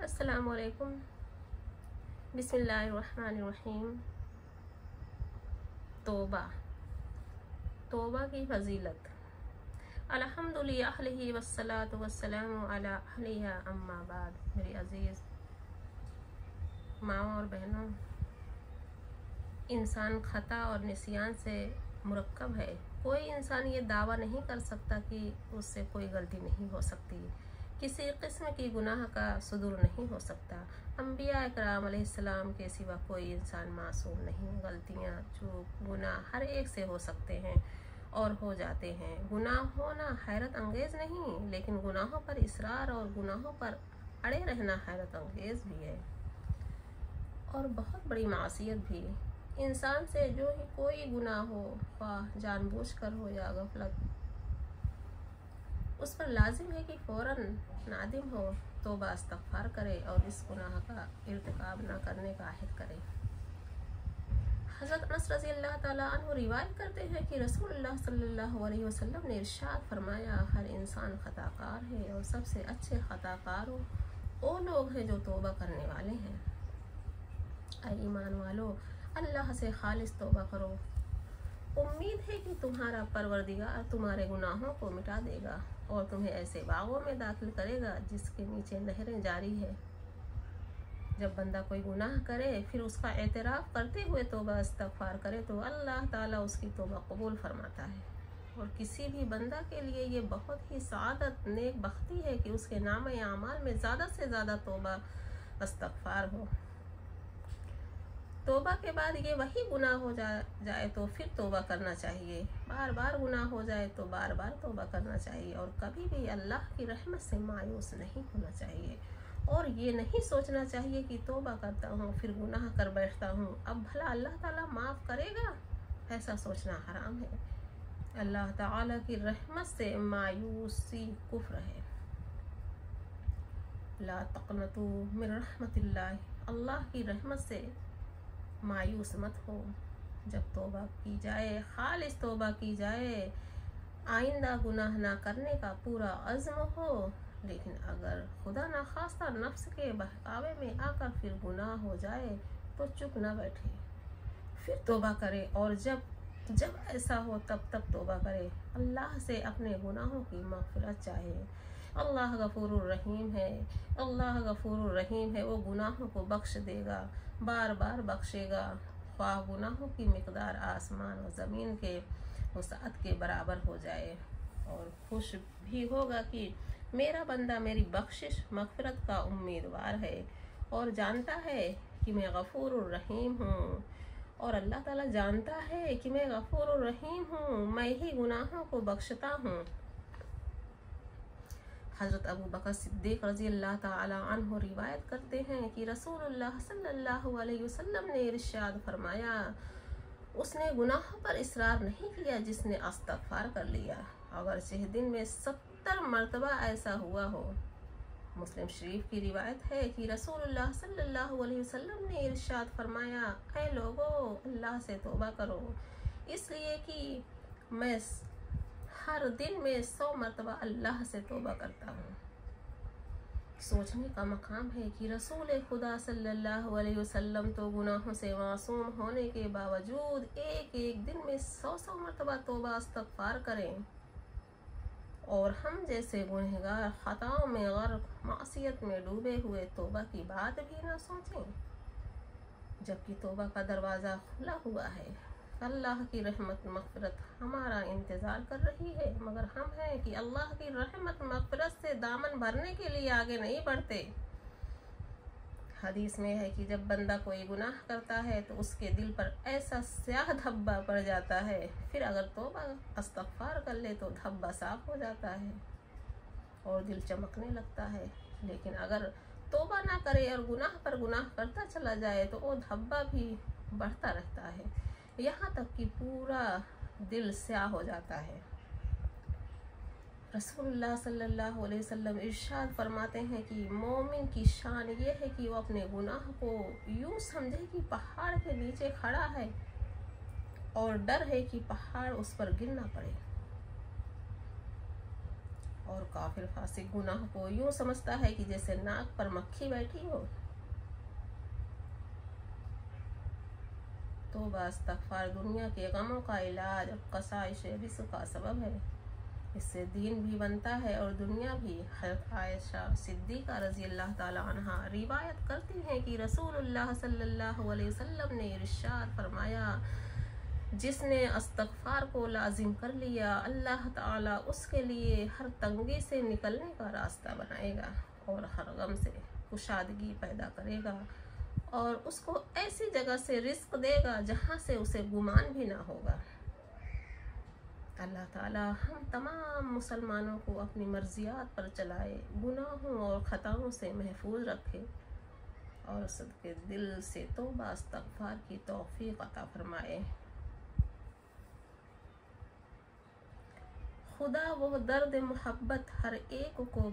अस्सलामुअलैकुम। बिस्मिल्लाहिर्रहमानिर्रहीम। तौबा, तौबा की फजीलत। अल्हम्दुलिल्लाहि वस्सलातु वस्सलामु अला अहलिहा अम्मा बाद। मेरी अजीज़ माँओं और बहनों, इंसान खता और निस्यान से मुरक्कब है। कोई इंसान ये दावा नहीं कर सकता कि उससे कोई गलती नहीं हो सकती, किसी किस्म की गुनाह का सुदूर नहीं हो सकता। अंबिया इकराम अलैहिस्सलाम के सिवा कोई इंसान मासूम नहीं। गलतियाँ, चूक, गुनाह हर एक से हो सकते हैं और हो जाते हैं। गुनाह होना हैरत अंगेज़ नहीं, लेकिन गुनाहों पर इसरार और गुनाहों पर अड़े रहना हैरत अंगेज़ भी है और बहुत बड़ी मासियत भी। इंसान से जो ही कोई गुनाह हो, ख्वाह जानबूझकर हो या गफलत, उस पर लाजिम है कि फ़ौरन नादिम हो, तौबा इस्तग़फ़ार करे और इस गुनाह का इर्तिकाब न करने का अहद करे। हज़रत अनस रज़ियल्लाहु ताला अन्हु रिवायत करते हैं कि रसूलुल्लाह सल्लल्लाहु अलैहि वसल्लम ने इरशाद फरमाया, हर इंसान खताकार है और सबसे अच्छे खताकार वो लोग हैं जो तौबा करने वाले हैं। ऐ ईमान वालो, अल्लाह से खालिस तौबा करो। उम्मीद है कि तुम्हारा परवरदिगार तुम्हारे गुनाहों को मिटा देगा और तुम्हें ऐसे बागों में दाखिल करेगा जिसके नीचे नहरें जारी है। जब बंदा कोई गुनाह करे फिर उसका एतराफ़ करते हुए तौबा इस्तग़फ़ार करे तो अल्लाह ताला उसकी तौबा कबूल फरमाता है। और किसी भी बंदा के लिए ये बहुत ही सआदत, नेक बख्ती है कि उसके नामे आमाल में ज़्यादा से ज़्यादा तौबा इस्तग़फ़ार हो। तौबा के बाद ये वही गुनाह हो जाए तो फिर तौबा करना चाहिए। बार बार गुनाह हो जाए तो बार बार तौबा करना चाहिए और कभी भी अल्लाह की रहमत से मायूस नहीं होना चाहिए। और ये नहीं सोचना चाहिए कि तौबा करता हूँ फिर गुनाह कर बैठता हूँ, अब भला अल्लाह ताला माफ़ करेगा। ऐसा सोचना हराम है। अल्लाह ताला की रहमत से मायूसी कुफ्र है। ला तक़नतू मिन रहमतिल्लाह। अल्लाह की रहमत से मायूस मत हो। जब तौबा की जाए, खालिस तौबा की जाए, आइंदा गुनाह ना करने का पूरा अज़्म हो, लेकिन अगर खुदा ना खास्ता नफ्स के बहकावे में आकर फिर गुनाह हो जाए तो चुप ना बैठे, फिर तौबा करे। और जब ऐसा हो तब तौबा करे। अल्लाह से अपने गुनाहों की मग़फ़िरत चाहे। अल्लाह गफ़ूरुर रहीम है। अल्लाह गफ़ूरुर रहीम है। वो गुनाहों को बख्श देगा, बार बार बख्शेगा, ख्वाह गुनाहों की मिक़दार आसमान और ज़मीन के वसाअत के बराबर हो जाए। और खुश भी होगा कि मेरा बंदा मेरी बख्शिश मग़फ़िरत का उम्मीदवार है और जानता है कि मैं गफ़ूरुर रहीम हूँ। और अल्लाह ताला जानता है कि मैं गफ़ूरुर रहीम हूँ, मैं ही गुनाहों को बख्शता हूँ। हज़रत अबू बकर सिद्दीक़ रज़ियल्लाहु ताला अन्हु रिवायत करते हैं कि रसूलुल्लाह सल्लल्लाहु अलैहि वसल्लम ने इरशाद फरमाया, उसने गुनाहों पर इसरार नहीं किया जिसने इस्तग़फ़ार कर लिया, अगरचे दिन में 70 मरतबा ऐसा हुआ हो। मुस्लिम शरीफ की रिवायत है कि रसूलुल्लाह सल्लल्लाहु अलैहि वसल्लम ने इरशाद फरमाया, ऐ लोगो, अल्लाह से तौबा करो, इसलिए कि मैं हर दिन में 100 मरतबा अल्लाह से तौबा करता हूँ। सोचने का मकाम है कि रसूल खुदा सल्लल्लाहु अलैहि वसल्लम तो गुनाहों से मासूम होने के बावजूद एक दिन में 100 मरतबा तौबा इस्तग़फ़ार करें, और हम जैसे गुनहगार ख़ताओं में गर्क, मासियत में डूबे हुए तौबा की बात भी ना सोचें, जबकि तौबा का दरवाज़ा खुला हुआ है। अल्लाह की रहमत मग़फ़िरत हमारा इंतज़ार कर रही है, मगर हम हैं कि अल्लाह की रहमत मग़फ़िरत से दामन भरने के लिए आगे नहीं बढ़ते। हदीस में है कि जब बंदा कोई गुनाह करता है तो उसके दिल पर ऐसा स्याह धब्बा पड़ जाता है, फिर अगर तौबा इस्तग़फ़ार कर ले तो धब्बा साफ हो जाता है और दिल चमकने लगता है। लेकिन अगर तौबा ना करे और गुनाह पर गुनाह करता चला जाए तो वो धब्बा भी बढ़ता रहता है, यहाँ तक कि पूरा दिल स्याह हो जाता है। रसूलुल्लाह सल्लल्लाहु अलैहि वसल्लम इरशाद फरमाते हैं कि मोमिन की शान ये है कि वो अपने गुनाह को यूँ समझे कि पहाड़ के नीचे खड़ा है और डर है कि पहाड़ उस पर गिर ना पड़े। और काफिर फासिक गुनाह को यूं समझता है कि जैसे नाक पर मक्खी बैठी हो। तौबा इस्तग़फ़ार दुनिया के गमों का इलाज और कसाइश रिज़्क़ का सबब है। इससे दीन भी बनता है और दुनिया भी। हज़रत आयशा सिद्दीक़ा रज़ी अल्लाह ताला अन्हा रिवायत करती हैं कि रसूलुल्लाह सल्लल्लाहु अलैहि वसल्लम ने इरशाद फरमाया, जिसने इस्तग़फ़ार को लाजिम कर लिया, अल्लाह ताला उसके लिए हर तंगी से निकलने का रास्ता बनाएगा और हर गम से कुशादगी पैदा करेगा और उसको ऐसी जगह से रिज़्क़ देगा जहाँ से उसे गुमान भी ना होगा। अल्लाह ताला हम तमाम मुसलमानों को अपनी मर्जियात पर चलाए, गुनाहों और ख़ताओं से महफूज रखे और सदके दिल से तौबा इस्तग़फ़ार की तौफ़ीक़ अता फरमाए। खुदा वो दर्द मोहब्बत हर एक को